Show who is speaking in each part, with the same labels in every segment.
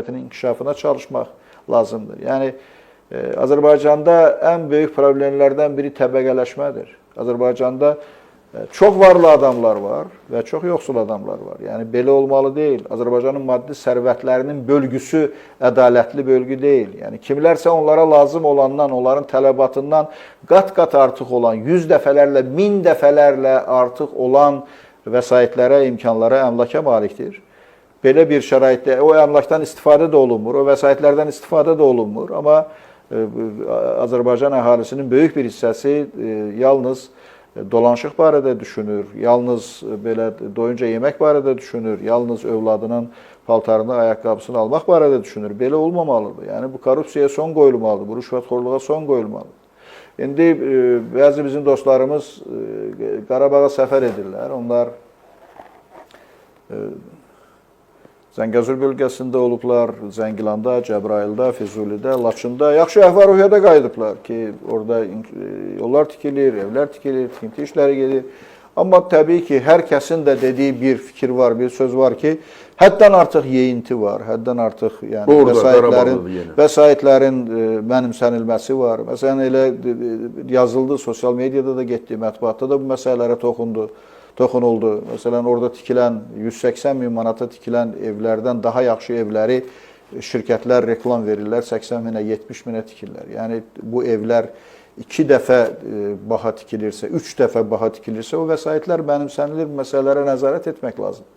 Speaker 1: sənayesinin inkişafına çalışmaq lazımdır. Yəni, Azərbaycanda ən böyük problemlərdən biri təbəqələşmədir. Azərbaycanda çox varlı adamlar var və çox yoxsul adamlar var. Yəni, belə olmalı deyil. Azərbaycanın maddi sərvətlərinin bölgüsü ədalətli bölgü deyil. Yəni, kimlərsə onlara lazım olandan, onların tələbatından qat-qat artıq olan, 100 dəfələrlə, 1000 dəfələrlə artıq olan vəsaitlərə, imkanlara, əmlaka malikdir. Belə bir şəraitdə o əmlakdan istifadə də olunmur, o vəsaitlərdən istifadə də olunmur. Amma Azərbaycan əhalisinin böyük bir hissəsi yalnız dolanışıq barədə düşünür, yalnız belə doyunca yemək barədə düşünür, yalnız övladının paltarını, ayaqqabısını almaq barədə düşünür. Belə olmamalıdır. Yəni, bu korrupsiyaya son qoyulmalıdır, bu rüşvətxorluğa son qoyulmalıdır. İndi bəzi bizim dostlarımız Qarabağa səfər edirlər. Onlar Zəngəzur bölgəsində olublar, Zəngilanda, Cəbrayılda, Füzulidə, Laçında. Yaxşı əhval-ruhiyyədə qayıdıblar ki, orada yollar tikilir, evlər tikilir, tikinti işləri gedir. Amma təbii ki, hər kəsin də dediyi bir fikir var, bir söz var ki, həddən artıq yeyinti var, həddən artıq vəsaitlərin mənimsənilməsi var. Məsələn, elə yazıldı, sosial mediada da getdi, mətbuatda da bu məsələlərə toxunuldu. Məsələn, orada tikilən 180 min manata tikilən evlərdən daha yaxşı evləri şirkətlər reklam verirlər, 80 minə, 70 minə tikirlər. Yəni, bu evlər 2 dəfə baha tikilirsə, 3 dəfə baha tikilirsə, o vəsaitlər mənimsənilir, bu məsələlərə nəzarət etmək lazımdır.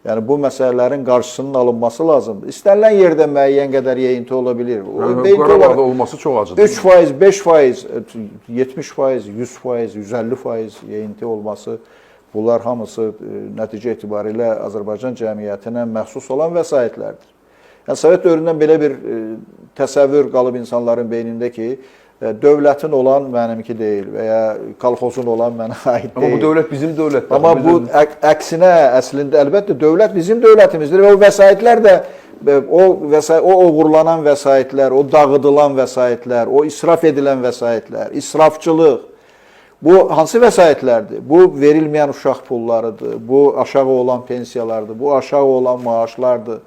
Speaker 1: Yəni, bu məsələlərin qarşısının alınması lazımdır. İstənilən yerdə müəyyən qədər yeyinti ola bilir.
Speaker 2: Qarabağda olması çox acıdır.
Speaker 1: 3%, 5%, 70%, 100%, 150% yeyinti olması, bunlar hamısı nəticə etibarilə Azərbaycan cəmiyyətinə məxsus olan vəsaitlərdir. Yəni, Sovet dövründən belə bir təsəvvür qalıb insanların beynində ki, dövlətin olan mənimki deyil və ya kolxozun olan mənə aid deyil.
Speaker 2: Amma bu dövlət bizim dövlətdir.
Speaker 1: Amma bu əksinə, əslində, əlbəttə, dövlət bizim dövlətimizdir və o vəsaitlər də, o uğurlanan vəsaitlər, o dağıdılan vəsaitlər, o israf edilən vəsaitlər, israfçılıq, bu hansı vəsaitlərdir? Bu verilməyən uşaq pullarıdır, bu aşağı olan pensiyalardır, bu aşağı olan maaşlardır,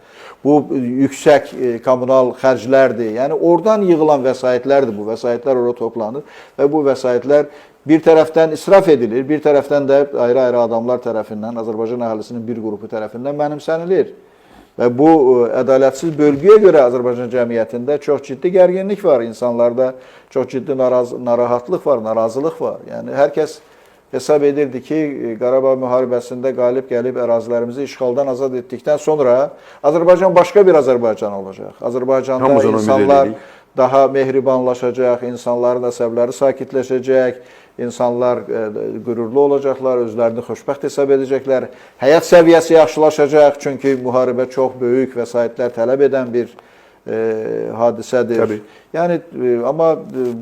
Speaker 1: bu yüksək kommunal xərclərdir. Yəni, oradan yığılan vəsaitlərdir, bu vəsaitlər orada toplanır və bu vəsaitlər bir tərəfdən israf edilir, bir tərəfdən də ayrı-ayrı adamlar tərəfindən, Azərbaycan əhalisinin bir qrupu tərəfindən mənimsənilir. Və bu ədalətsiz bölgüyə görə Azərbaycan cəmiyyətində çox ciddi gərginlik var, insanlarda çox ciddi narahatlıq var, narazılıq var. Yəni, hər kəs hesab edirdi ki, Qarabağ müharibəsində qalib gəlib ərazilərimizi işğaldan azad etdikdən sonra Azərbaycan başqa bir Azərbaycan olacaq. Azərbaycanda insanlar daha mehribanlaşacaq, insanların əsəbləri sakitləşəcək, insanlar qürurlu olacaqlar, özlərini xoşbəxt hesab edəcəklər, həyat səviyyəsi yaxşılaşacaq, çünki müharibə çox böyük vəsaitlər tələb edən bir hadisədir.
Speaker 2: Təbii.
Speaker 1: Yəni, amma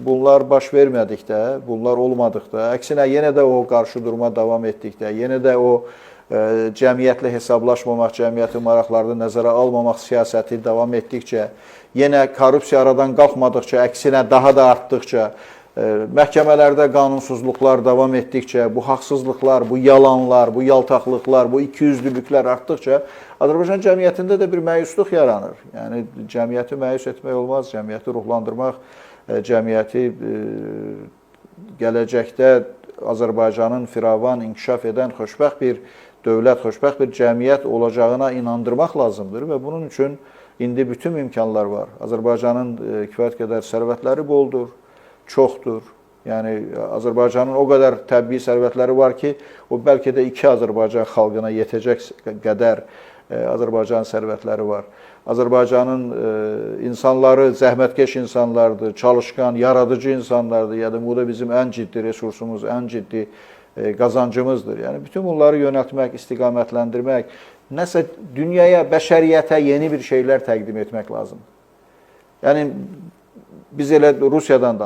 Speaker 1: bunlar baş vermədikdə, bunlar olmadıqda, əksinə yenə də o qarşı durma davam etdikdə, yenə də o cəmiyyətlə hesablaşmamaq, cəmiyyətin maraqlarını nəzərə almamaq siyasəti davam etdikcə, yenə korrupsiya aradan qalxmadıqca, əksinə daha da artdıqca, məhkəmələrdə qanunsuzluqlar davam etdikcə, bu haqsızlıqlar, bu yalanlar, bu yaltaqlıqlar, bu ikiyüzlülüklər artdıqca Azərbaycan cəmiyyətində də bir məyusluq yaranır. Yəni, cəmiyyəti məyus etmək olmaz, cəmiyyəti ruhlandırmaq, cəmiyyəti gələcəkdə Azərbaycanın firavan, inkişaf edən xoşbəxt bir dövlət, xoşbəxt bir cəmiyyət olacağına inandırmaq lazımdır və bunun üçün indi bütün imkanlar var. Azərbaycanın kifayət qədər sərvətləri boldur, çoxdur. Yəni, Azərbaycanın o qədər təbii sərvətləri var ki, o bəlkə də 2 Azərbaycan xalqına yetəcək qədər Azərbaycan sərvətləri var. Azərbaycanın insanları zəhmətkeş insanlardır, çalışqan, yaradıcı insanlardır. Yəni, bu da bizim ən ciddi resursumuz, ən ciddi qazancımızdır. Yəni, bütün bunları yönəltmək, istiqamətləndirmək, nəsə dünyaya, bəşəriyyətə yeni bir şeylər təqdim etmək lazımdır. Yəni, biz elə Rusiyadan danışırıq.